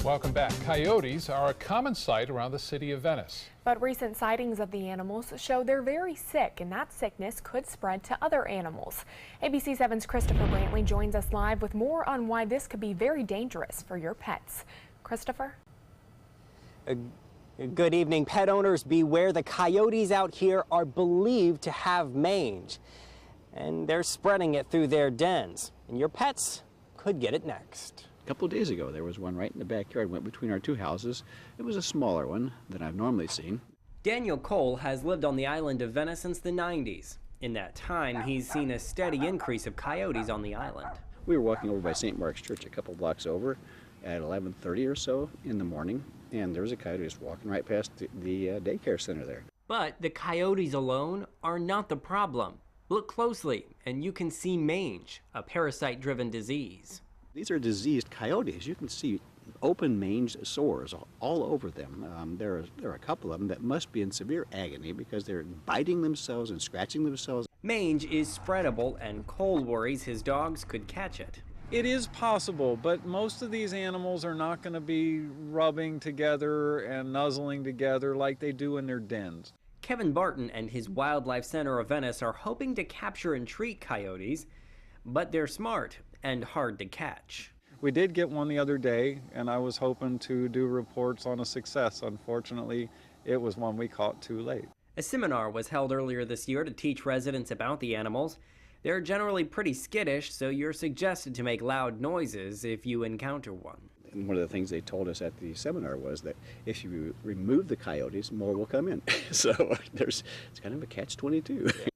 Welcome back. Coyotes are a common sight around the city of Venice. But recent sightings of the animals show they're very sick, and that sickness could spread to other animals. ABC 7's Christopher Brantley joins us live with more on why this could be very dangerous for your pets. Christopher? Good evening. Pet owners, beware. The coyotes out here are believed to have mange, and they're spreading it through their dens, and your pets could get it next. A couple of days ago, there was one right in the backyard, went between our two houses. It was a smaller one than I've normally seen. Daniel Cole has lived on the island of Venice since the 90s. In that time, he's seen a steady increase of coyotes on the island. We were walking over by St. Mark's Church a couple blocks over at 11:30 or so in the morning, and there was a coyote just walking right past the daycare center there. But the coyotes alone are not the problem. Look closely, and you can see mange, a parasite-driven disease. These are diseased coyotes. You can see open mange sores all over them. There are a couple of them that must be in severe agony because they're biting themselves and scratching themselves. Mange is spreadable, and Cole worries his dogs could catch it. It is possible, but most of these animals are not going to be rubbing together and nuzzling together like they do in their dens. Kevin Barton and his Wildlife Center of Venice are hoping to capture and treat coyotes, but they're smart and hard to catch. We did get one the other day, and I was hoping to do reports on a success. Unfortunately, it was one we caught too late. A seminar was held earlier this year to teach residents about the animals. They're generally pretty skittish, so you're suggested to make loud noises if you encounter one. And one of the things they told us at the seminar was that if you remove the coyotes, more will come in. So it's kind of a catch-22.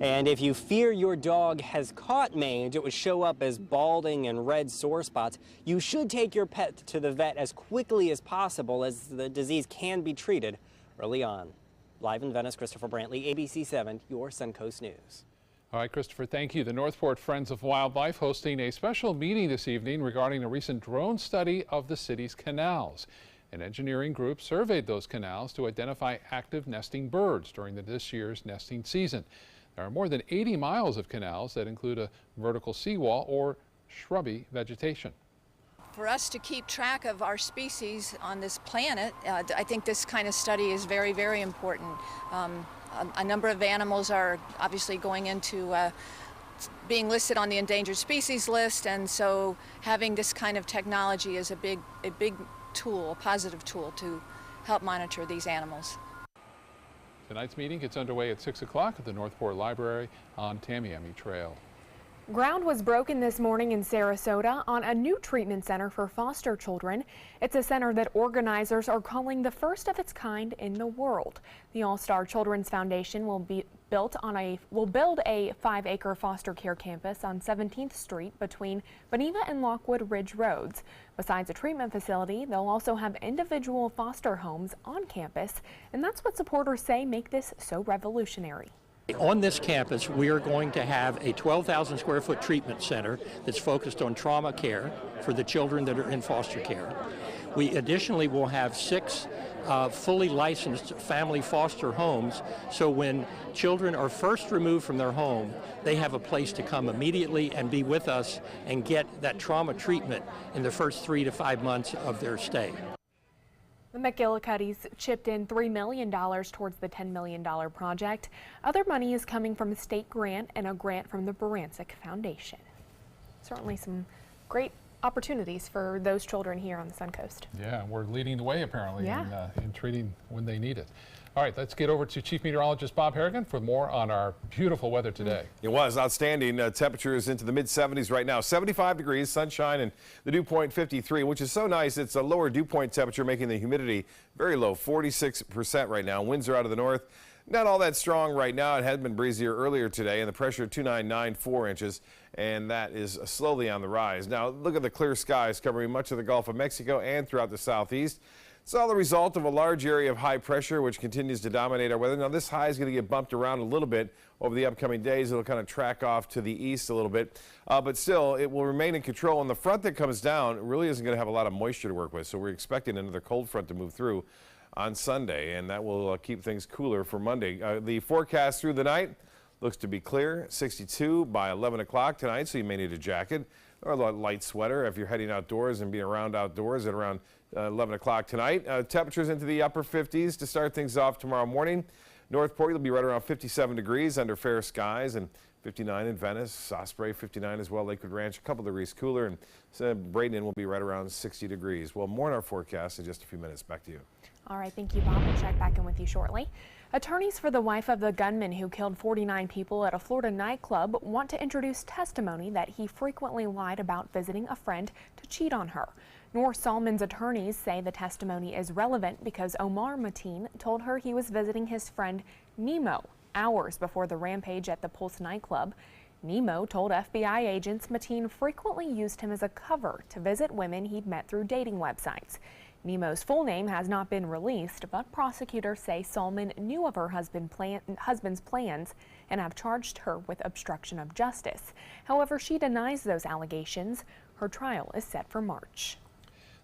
And if you fear your dog has caught mange, it would show up as balding and red sore spots. You should take your pet to the vet as quickly as possible, as the disease can be treated early on. Live in Venice, Christopher Brantley, ABC 7, your Suncoast News. All right, Christopher, thank you. The Northport Friends of Wildlife hosting a special meeting this evening regarding a recent drone study of the city's canals. An engineering group surveyed those canals to identify active nesting birds during this year's nesting season. There are more than 80 miles of canals that include a vertical seawall or shrubby vegetation. For us to keep track of our species on this planet, I think this kind of study is very, very important. A number of animals are obviously going into being listed on the endangered species list, and so having this kind of technology is a big tool, a positive tool to help monitor these animals. Tonight's meeting gets underway at 6 o'clock at the Northport Library on Tamiami Trail. Ground was broken this morning in Sarasota on a new treatment center for foster children. It's a center that organizers are calling the first of its kind in the world. The All-Star Children's Foundation will build a 5-acre foster care campus on 17th Street between Beneva and Lockwood Ridge Roads. Besides a treatment facility, they'll also have individual foster homes on campus, and that's what supporters say make this so revolutionary. On this campus, we are going to have a 12,000 square foot treatment center that's focused on trauma care for the children that are in foster care. We additionally will have 6 fully licensed family foster homes, so when children are first removed from their home, they have a place to come immediately and be with us and get that trauma treatment in the first 3 to 5 months of their stay. The McGillicuddies chipped in $3 million towards the $10 million project. Other money is coming from a state grant and a grant from the Barancic Foundation. Certainly some great opportunities for those children here on the Suncoast. Yeah, we're leading the way apparently in treating when they need it. All right, let's get over to Chief Meteorologist Bob Harrigan for more on our beautiful weather today. It was outstanding. Temperatures into the mid-70s right now. 75 degrees, sunshine, and the dew point 53, which is so nice. It's a lower dew point temperature, making the humidity very low, 46% right now. Winds are out of the north. Not all that strong right now. It had been breezier earlier today, and the pressure 2994 inches, and that is slowly on the rise. Now, look at the clear skies covering much of the Gulf of Mexico and throughout the southeast. It's all the result of a large area of high pressure, which continues to dominate our weather. Now, this high is going to get bumped around a little bit over the upcoming days. It'll kind of track off to the east a little bit, but still, it will remain in control. And the front that comes down really isn't going to have a lot of moisture to work with, so we're expecting another cold front to move through on Sunday, and that will keep things cooler for Monday. The forecast through the night looks to be clear, 62 by 11 o'clock tonight, so you may need a jacket. or a light sweater if you're heading outdoors and being around outdoors at around 11 o'clock tonight. Temperatures into the upper 50s to start things off tomorrow morning. Northport will be right around 57 degrees under fair skies, and 59 in Venice, Osprey 59 as well, Lakewood Ranch a couple degrees cooler, and Bradenton will be right around 60 degrees. Well, more in our forecast in just a few minutes. Back to you. All right, thank you, Bob. We'll check back in with you shortly. Attorneys for the wife of the gunman who killed 49 people at a Florida nightclub want to introduce testimony that he frequently lied about visiting a friend to cheat on her. Noor Salman's attorneys say the testimony is relevant because Omar Mateen told her he was visiting his friend Nemo hours before the rampage at the Pulse nightclub. Nemo told FBI agents Mateen frequently used him as a cover to visit women he'd met through dating websites. Nemo's full name has not been released, but prosecutors say Salman knew of her husband's plans and have charged her with obstruction of justice. However, she denies those allegations. Her trial is set for March.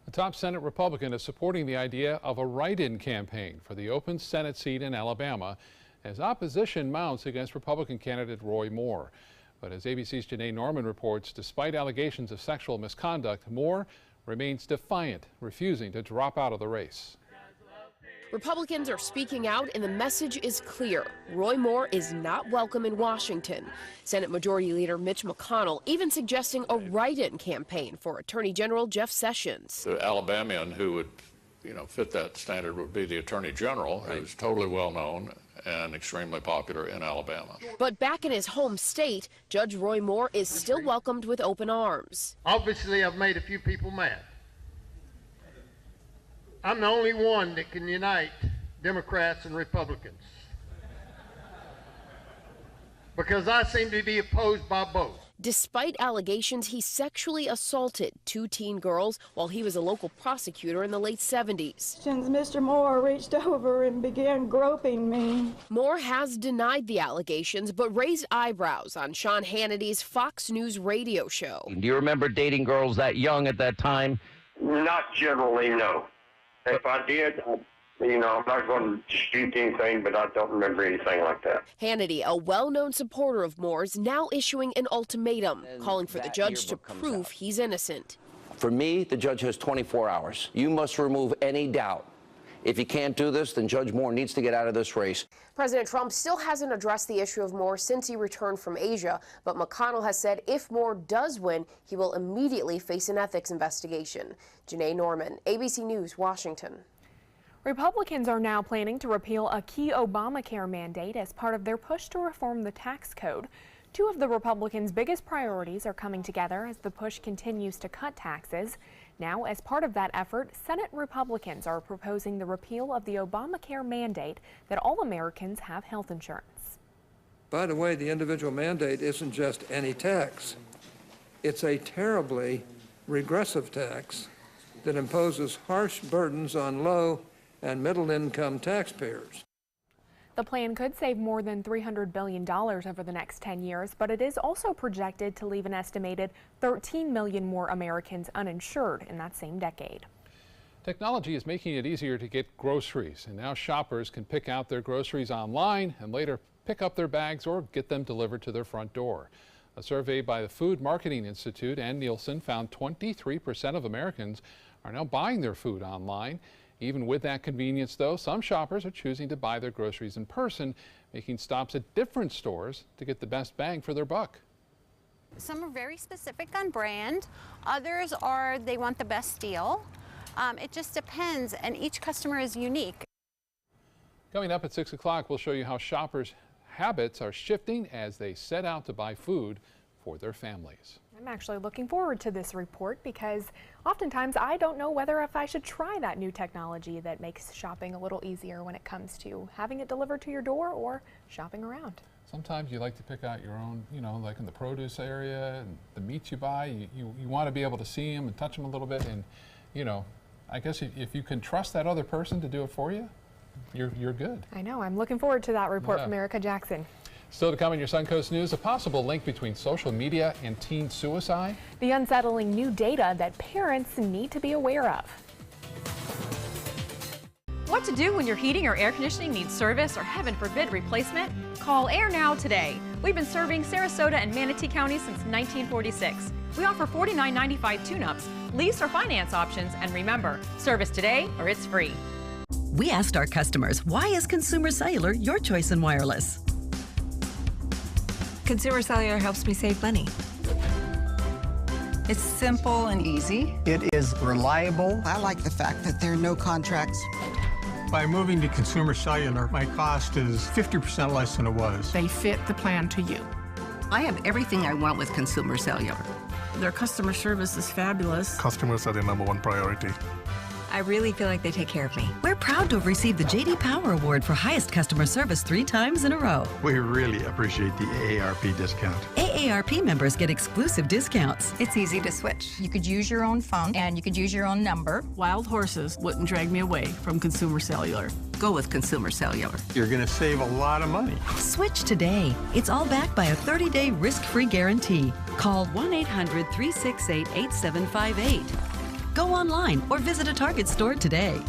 The top Senate Republican is supporting the idea of a write-in campaign for the open Senate seat in Alabama as opposition mounts against Republican candidate Roy Moore. But as ABC's Janae Norman reports, despite allegations of sexual misconduct, Moore remains defiant, refusing to drop out of the race. Republicans are speaking out, and the message is clear. Roy Moore is not welcome in Washington. Senate Majority Leader Mitch McConnell even suggesting a write-in campaign for Attorney General Jeff Sessions. The Alabamian who would, fit that standard would be the Attorney General, who's totally well known and extremely popular in Alabama. But back in his home state, Judge Roy Moore is still welcomed with open arms. Obviously, I've made a few people mad. I'm the only one that can unite Democrats and Republicans, because I seem to be opposed by both. Despite allegations he sexually assaulted 2 teen girls while he was a local prosecutor in the late 70s. Mr. Moore reached over and began groping me. Moore has denied the allegations but raised eyebrows on Sean Hannity's Fox News radio show. Do you remember dating girls that young at that time? Not generally, no. If I did, I'm not going to dispute anything, but I don't remember anything like that. Hannity, a well-known supporter of Moore's, now issuing an ultimatum, calling for the judge to prove he's innocent. For me, the judge has 24 hours. You must remove any doubt. If you can't do this, then Judge Moore needs to get out of this race. President Trump still hasn't addressed the issue of Moore since he returned from Asia, but McConnell has said if Moore does win, he will immediately face an ethics investigation. Janae Norman, ABC News, Washington. Republicans are now planning to repeal a key Obamacare mandate as part of their push to reform the tax code. 2 of the Republicans' biggest priorities are coming together as the push continues to cut taxes. Now, as part of that effort, Senate Republicans are proposing the repeal of the Obamacare mandate that all Americans have health insurance. By the way, the individual mandate isn't just any tax. It's a terribly regressive tax that imposes harsh burdens on low and middle-income taxpayers. The plan could save more than $300 billion over the next 10 years, but it is also projected to leave an estimated 13 million more Americans uninsured in that same decade. Technology is making it easier to get groceries, and now shoppers can pick out their groceries online and later pick up their bags or get them delivered to their front door. A survey by the Food Marketing Institute and Nielsen found 23% of Americans are now buying their food online. Even with that convenience, though, some shoppers are choosing to buy their groceries in person, making stops at different stores to get the best bang for their buck. Some are very specific on brand. Others are they want the best deal. It just depends, and each customer is unique. Coming up at 6 o'clock, we'll show you how shoppers' habits are shifting as they set out to buy food for their families. I'm actually looking forward to this report because oftentimes I don't know whether if I should try that new technology that makes shopping a little easier when it comes to having it delivered to your door or shopping around. Sometimes you like to pick out your own, like in the produce area and the meats you buy, you want to be able to see them and touch them a little bit, and I guess if you can trust that other person to do it for you, you're good. I know. I'm looking forward to that report from Erica Jackson. Still to come in your Suncoast News, a possible link between social media and teen suicide. The unsettling new data that parents need to be aware of. What to do when your heating or air conditioning needs service or, heaven forbid, replacement? Call Air Now today. We've been serving Sarasota and Manatee counties since 1946. We offer $49.95 tune-ups, lease or finance options, and remember, service today or it's free. We asked our customers, why is Consumer Cellular your choice in wireless? Consumer Cellular helps me save money. It's simple and easy. It is reliable. I like the fact that there are no contracts. By moving to Consumer Cellular, my cost is 50% less than it was. They fit the plan to you. I have everything I want with Consumer Cellular. Their customer service is fabulous. Customers are the #1 priority. I really feel like they take care of me. We're proud to have received the J.D. Power Award for highest customer service 3 times in a row. We really appreciate the AARP discount. AARP members get exclusive discounts. It's easy to switch. You could use your own phone and you could use your own number. Wild horses wouldn't drag me away from Consumer Cellular. Go with Consumer Cellular. You're going to save a lot of money. Switch today. It's all backed by a 30-day risk-free guarantee. Call 1-800-368-8758. Go online or visit a Target store today.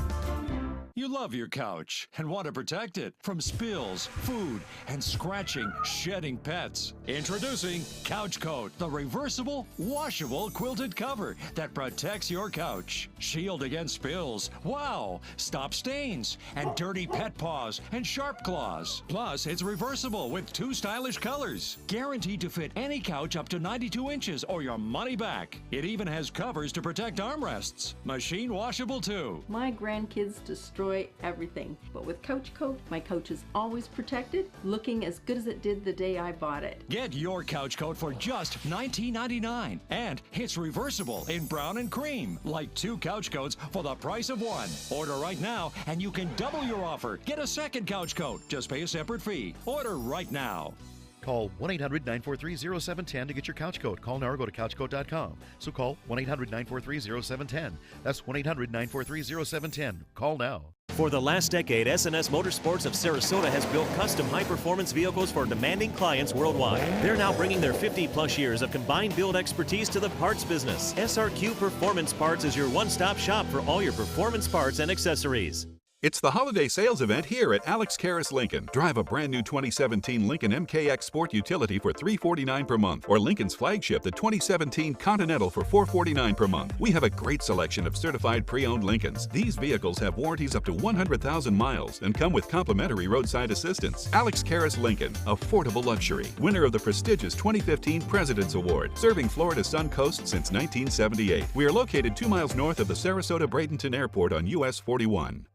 You love your couch and want to protect it from spills, food, and scratching, shedding pets. Introducing Couch Coat, the reversible, washable quilted cover that protects your couch. Shield against spills, wow, stop stains, and dirty pet paws and sharp claws. Plus, it's reversible with 2 stylish colors. Guaranteed to fit any couch up to 92 inches or your money back. It even has covers to protect armrests. Machine washable too. My grandkids destroy everything, but with Couch Coat, my couch is always protected, looking as good as it did the day I bought it. Get your Couch Coat for just $19.99, and it's reversible in brown and cream, like 2 couch coats for the price of 1. Order right now, and you can double your offer. Get a second Couch Coat. Just pay a separate fee. Order right now. Call 1-800-943-0710 to get your couch coat. Call now or go to couchcoat.com. So call 1-800-943-0710. That's 1-800-943-0710. Call now. For the last decade, S&S Motorsports of Sarasota has built custom high-performance vehicles for demanding clients worldwide. They're now bringing their 50-plus years of combined build expertise to the parts business. SRQ Performance Parts is your one-stop shop for all your performance parts and accessories. It's the holiday sales event here at Alex Karras Lincoln. Drive a brand new 2017 Lincoln MKX Sport Utility for $349 per month, or Lincoln's flagship, the 2017 Continental, for $449 per month. We have a great selection of certified pre-owned Lincolns. These vehicles have warranties up to 100,000 miles and come with complimentary roadside assistance. Alex Karras Lincoln, affordable luxury. Winner of the prestigious 2015 President's Award, serving Florida's Sun Coast since 1978. We are located 2 miles north of the Sarasota-Bradenton Airport on US 41.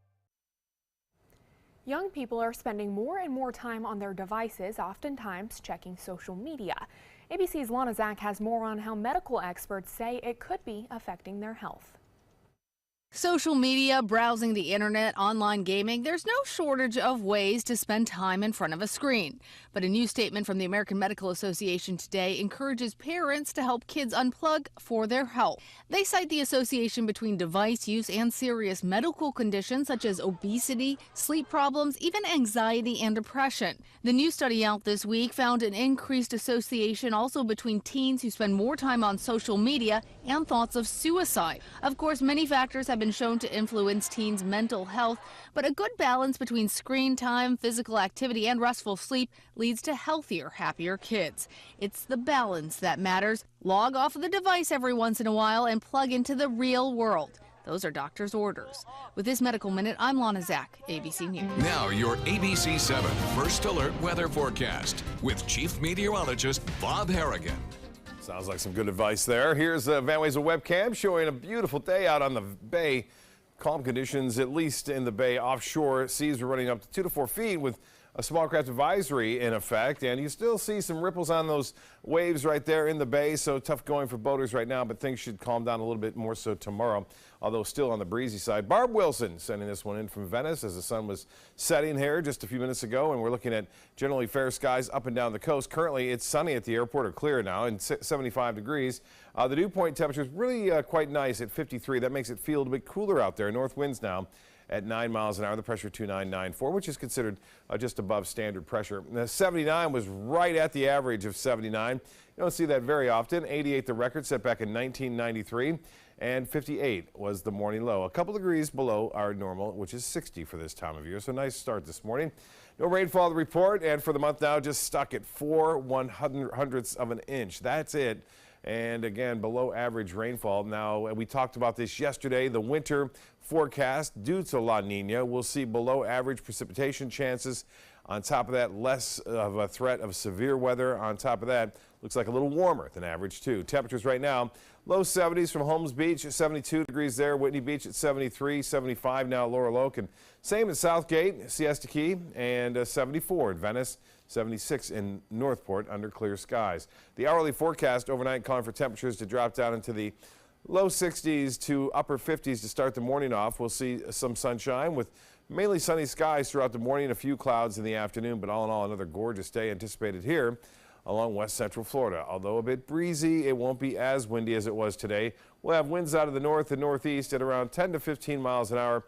Young people are spending more and more time on their devices, oftentimes checking social media. ABC's Lana Zach has more on how medical experts say it could be affecting their health. Social media, browsing the internet, online gaming, there's no shortage of ways to spend time in front of a screen. But a new statement from the American Medical Association today encourages parents to help kids unplug for their health. They cite the association between device use and serious medical conditions such as obesity, sleep problems, even anxiety and depression. The new study out this week found an increased association also between teens who spend more time on social media and thoughts of suicide. Of course, many factors have been shown to influence teens' mental health, but a good balance between screen time, physical activity, and restful sleep leads to healthier, happier kids. It's the balance that matters. Log off of the device every once in a while and plug into the real world. Those are doctors' orders. With this Medical Minute, I'm Lana Zach, ABC News. Now your ABC 7 First Alert Weather Forecast with Chief Meteorologist Bob Harrigan. Sounds like some good advice there. Here's Van Wezel webcam showing a beautiful day out on the bay. Calm conditions, at least in the bay offshore. Seas are running up to 2 to 4 feet with a small craft advisory in effect. And you still see some ripples on those waves right there in the bay. So tough going for boaters right now, but things should calm down a little bit more so tomorrow, although still on the breezy side. Barb Wilson sending this one in from Venice as the sun was setting here just a few minutes ago, and we're looking at generally fair skies up and down the coast. Currently, it's sunny at the airport, or clear now, and 75 degrees. The dew point temperature is really quite nice at 53. That makes it feel a bit cooler out there. North winds now at 9 miles an hour. The pressure 2994, which is considered just above standard pressure. The 79 was right at the average of 79. You don't see that very often. 88 the record set back in 1993. And 58 was the morning low, a couple degrees below our normal, which is 60 for this time of year. So nice start this morning. No rainfall to report, and for the month now, just stuck at 4/100ths of an inch. That's it. And again, below average rainfall. Now, we talked about this yesterday. The winter forecast due to La Nina, we'll see below average precipitation chances. On top of that, less of a threat of severe weather. On top of that, looks like a little warmer than average too. Temperatures right now, low 70s from Holmes Beach, 72 degrees there. Whitney Beach at 73, 75 now at Laurel Oak. And same at Southgate, Siesta Key, and 74 at Venice. 76 in Northport under clear skies. The hourly forecast overnight calling for temperatures to drop down into the low 60s to upper 50s to start the morning off. We'll see some sunshine with mainly sunny skies throughout the morning, a few clouds in the afternoon, but all in all, another gorgeous day anticipated here along west central Florida. Although a bit breezy, it won't be as windy as it was today. We'll have winds out of the north and northeast at around 10 to 15 miles an hour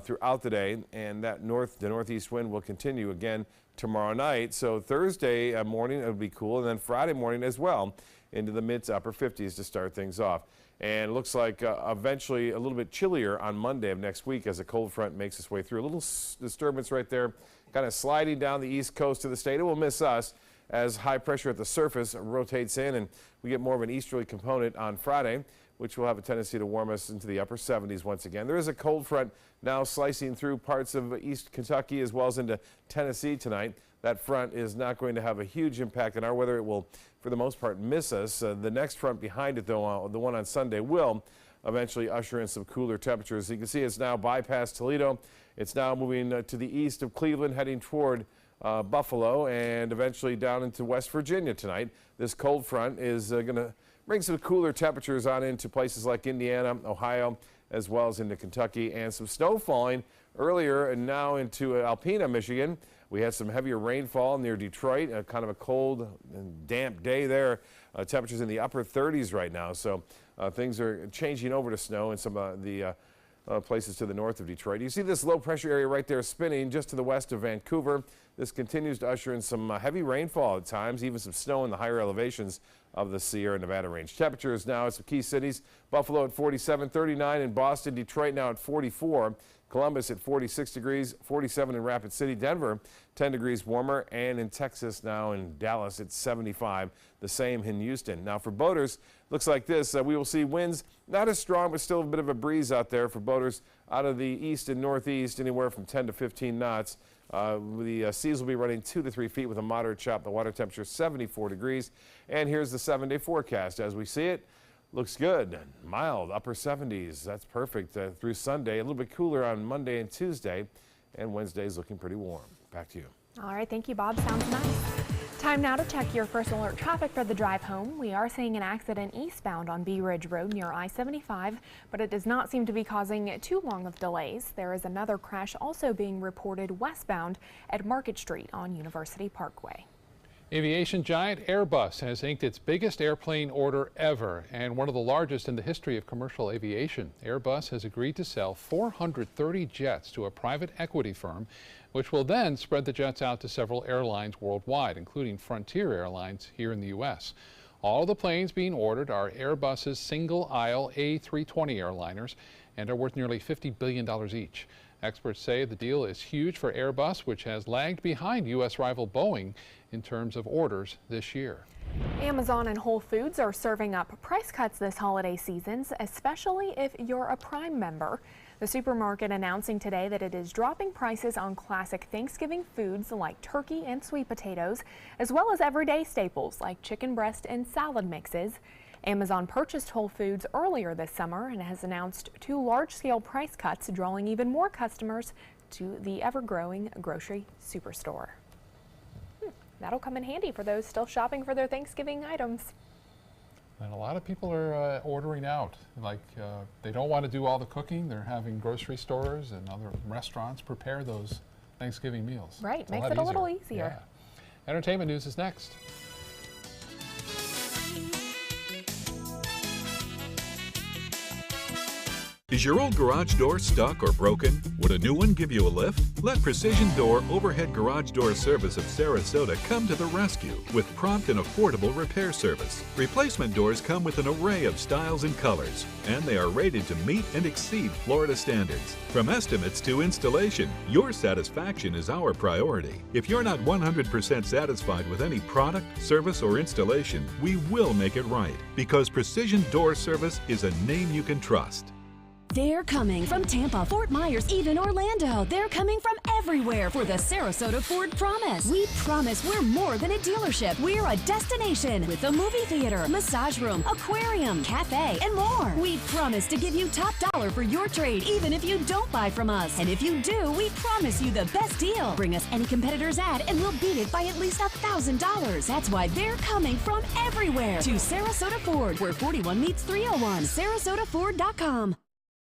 throughout the day, and that northeast wind will continue again tomorrow night. So Thursday morning it'll be cool, and then Friday morning as well into the mid to upper 50s to start things off. And it looks like eventually a little bit chillier on Monday of next week as a cold front makes its way through. A little disturbance right there, kind of sliding down the east coast of the state. It will miss us as high pressure at the surface rotates in, and we get more of an easterly component on Friday, which will have a tendency to warm us into the upper 70s once again. There is a cold front now slicing through parts of East Kentucky as well as into Tennessee tonight. That front is not going to have a huge impact on our weather. It will, for the most part, miss us. The next front behind it, though, the one on Sunday, will eventually usher in some cooler temperatures. You can see it's now bypassed Toledo. It's now moving to the east of Cleveland, heading toward Buffalo, and eventually down into West Virginia tonight. This cold front is going to bring some cooler temperatures on into places like Indiana, Ohio, as well as into Kentucky, and some snow falling earlier and now into Alpena, Michigan. We had some heavier rainfall near Detroit, kind of a cold and damp day there. Temperatures in the upper 30s right now, so things are changing over to snow in some of the places to the north of Detroit. You see this low pressure area right there spinning just to the west of Vancouver. This continues to usher in some heavy rainfall at times, even some snow in the higher elevations of the Sierra Nevada range. Temperatures now at some key cities: Buffalo at 47, 39 in Boston, Detroit now at 44, Columbus at 46 degrees, 47 in Rapid City, Denver 10 degrees warmer, and in Texas now in Dallas it's 75, the same in Houston. Now for boaters, looks like this. We will see winds not as strong, but still a bit of a breeze out there for boaters out of the east and northeast, anywhere from 10 to 15 knots. The seas will be running 2 to 3 feet with a moderate chop. The water temperature 74 degrees. And here's the 7-day forecast as we see it. Looks good. Mild, upper 70s. That's perfect through Sunday. A little bit cooler on Monday and Tuesday. And Wednesday's looking pretty warm. Back to you. All right, thank you, Bob. Sounds nice. Time now to check your first alert traffic for the drive home. We are seeing an accident eastbound on Bee Ridge Road near I-75, but it does not seem to be causing too long of delays. There is another crash also being reported westbound at Market Street on University Parkway. Aviation giant Airbus has inked its biggest airplane order ever and one of the largest in the history of commercial aviation. Airbus has agreed to sell 430 jets to a private equity firm, which will then spread the jets out to several airlines worldwide, including Frontier Airlines here in the U.S. All the planes being ordered are Airbus's single-aisle A320 airliners and are worth nearly $50 billion each. Experts say the deal is huge for Airbus, which has lagged behind U.S. rival Boeing in terms of orders this year. Amazon and Whole Foods are serving up price cuts this holiday season, especially if you're a Prime member. The supermarket announcing today that it is dropping prices on classic Thanksgiving foods like turkey and sweet potatoes, as well as everyday staples like chicken breast and salad mixes. Amazon purchased Whole Foods earlier this summer and has announced 2 large-scale price cuts, drawing even more customers to the ever-growing grocery superstore. That'll come in handy for those still shopping for their Thanksgiving items. And a lot of people are ordering out. Like they don't want to do all the cooking. They're having grocery stores and other restaurants prepare those Thanksgiving meals. Right, makes it a little easier. Yeah. Entertainment news is next. Is your old garage door stuck or broken? Would a new one give you a lift? Let Precision Door Overhead Garage Door Service of Sarasota come to the rescue with prompt and affordable repair service. Replacement doors come with an array of styles and colors, and they are rated to meet and exceed Florida standards. From estimates to installation, your satisfaction is our priority. If you're not 100% satisfied with any product, service, or installation, we will make it right, because Precision Door Service is a name you can trust. They're coming from Tampa, Fort Myers, even Orlando. They're coming from everywhere for the Sarasota Ford Promise. We promise we're more than a dealership. We're a destination with a movie theater, massage room, aquarium, cafe, and more. We promise to give you top dollar for your trade, even if you don't buy from us. And if you do, we promise you the best deal. Bring us any competitor's ad and we'll beat it by at least $1,000. That's why they're coming from everywhere to Sarasota Ford, where 41 meets 301. SarasotaFord.com.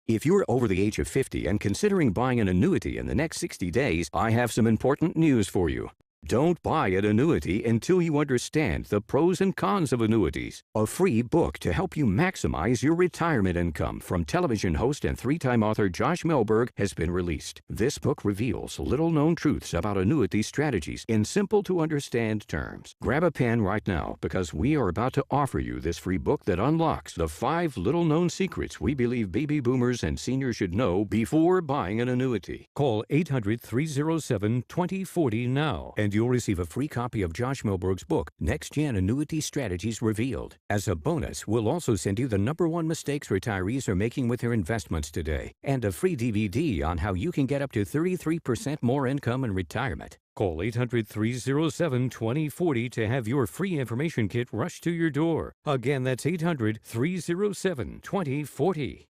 If you're over the age of 50 and considering buying an annuity in the next 60 days, I have some important news for you. Don't buy an annuity until you understand the pros and cons of annuities. A free book to help you maximize your retirement income from television host and three-time author Josh Melberg has been released. This book reveals little-known truths about annuity strategies in simple-to-understand terms. Grab a pen right now because we are about to offer you this free book that unlocks the 5 little-known secrets we believe baby boomers and seniors should know before buying an annuity. Call 800-307-2040 now and you'll receive a free copy of Josh Melberg's book, Next Gen Annuity Strategies Revealed. As a bonus, we'll also send you the #1 mistakes retirees are making with their investments today, and a free DVD on how you can get up to 33% more income in retirement. Call 800-307-2040 to have your free information kit rushed to your door. Again, that's 800-307-2040.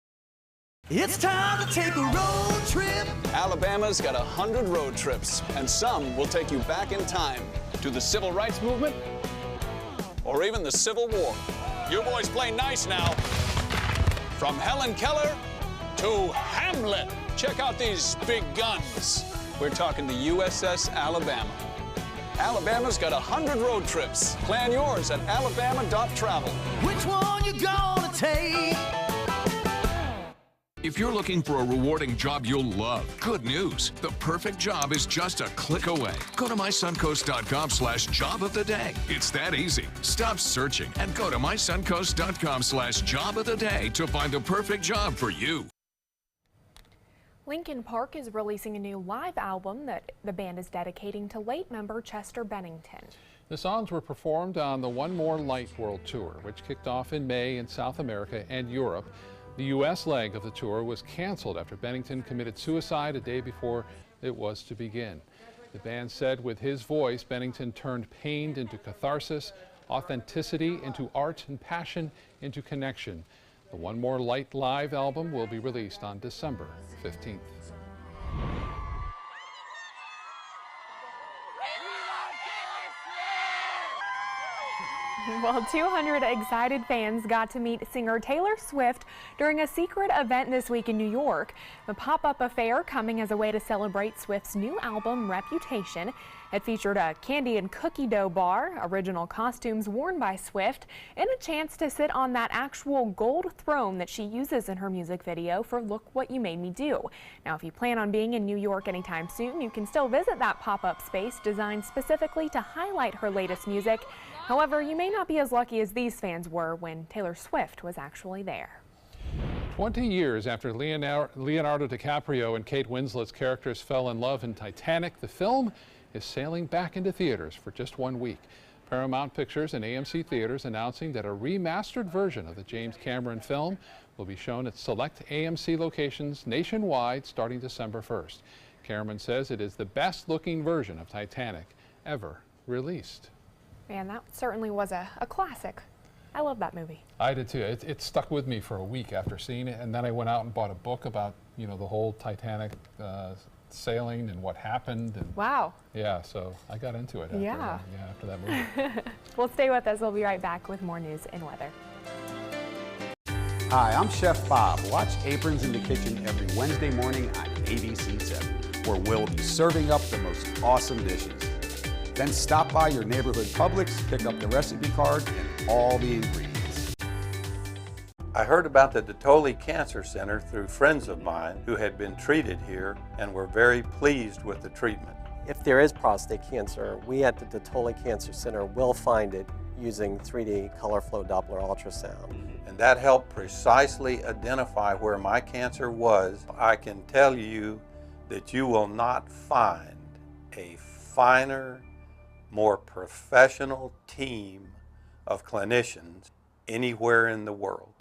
It's time to take a road trip. Alabama's got 100 road trips, and some will take you back in time to the Civil Rights Movement or even the Civil War. You boys play nice now. From Helen Keller to Hamlet. Check out these big guns. We're talking the USS Alabama. Alabama's got 100 road trips. Plan yours at alabama.travel. Which one you gonna take? If you're looking for a rewarding job you'll love, good news. The perfect job is just a click away. Go to mysuncoast.com/job of the day. It's that easy. Stop searching and go to mysuncoast.com/job of the day to find the perfect job for you. Linkin Park is releasing a new live album that the band is dedicating to late member Chester Bennington. The songs were performed on the One More Light World Tour, which kicked off in May in South America and Europe. The U.S. leg of the tour was canceled after Bennington committed suicide a day before it was to begin. The band said with his voice, Bennington turned pain into catharsis, authenticity into art, and passion into connection. The One More Light live album will be released on December 15th. Well, 200 excited fans got to meet singer Taylor Swift during a secret event this week in New York. The pop-up affair coming as a way to celebrate Swift's new album, Reputation. It featured a candy and cookie dough bar, original costumes worn by Swift, and a chance to sit on that actual gold throne that she uses in her music video for Look What You Made Me Do. Now, if you plan on being in New York anytime soon, you can still visit that pop-up space designed specifically to highlight her latest music. However, you may not be as lucky as these fans were when Taylor Swift was actually there. 20 years after Leonardo DiCaprio and Kate Winslet's characters fell in love in Titanic, the film is sailing back into theaters for just 1 week. Paramount Pictures and AMC Theaters announcing that a remastered version of the James Cameron film will be shown at select AMC locations nationwide starting December 1st. Cameron says it is the best-looking version of Titanic ever released. Man, that certainly was a classic. I love that movie. I did too. It stuck with me for a week after seeing it, and then I went out and bought a book about, the whole Titanic sailing and what happened. And wow. Yeah, so I got into it after that movie. Well, stay with us. We'll be right back with more news and weather. Hi, I'm Chef Bob. Watch Aprons in the Kitchen every Wednesday morning on ABC 7, where we'll be serving up the most awesome dishes. Then stop by your neighborhood Publix, pick up the recipe card and all the ingredients. I heard about the Dotoli Cancer Center through friends of mine who had been treated here and were very pleased with the treatment. If there is prostate cancer, we at the Dotoli Cancer Center will find it using 3D color flow Doppler ultrasound. And that helped precisely identify where my cancer was. I can tell you that you will not find a finer, more professional team of clinicians anywhere in the world.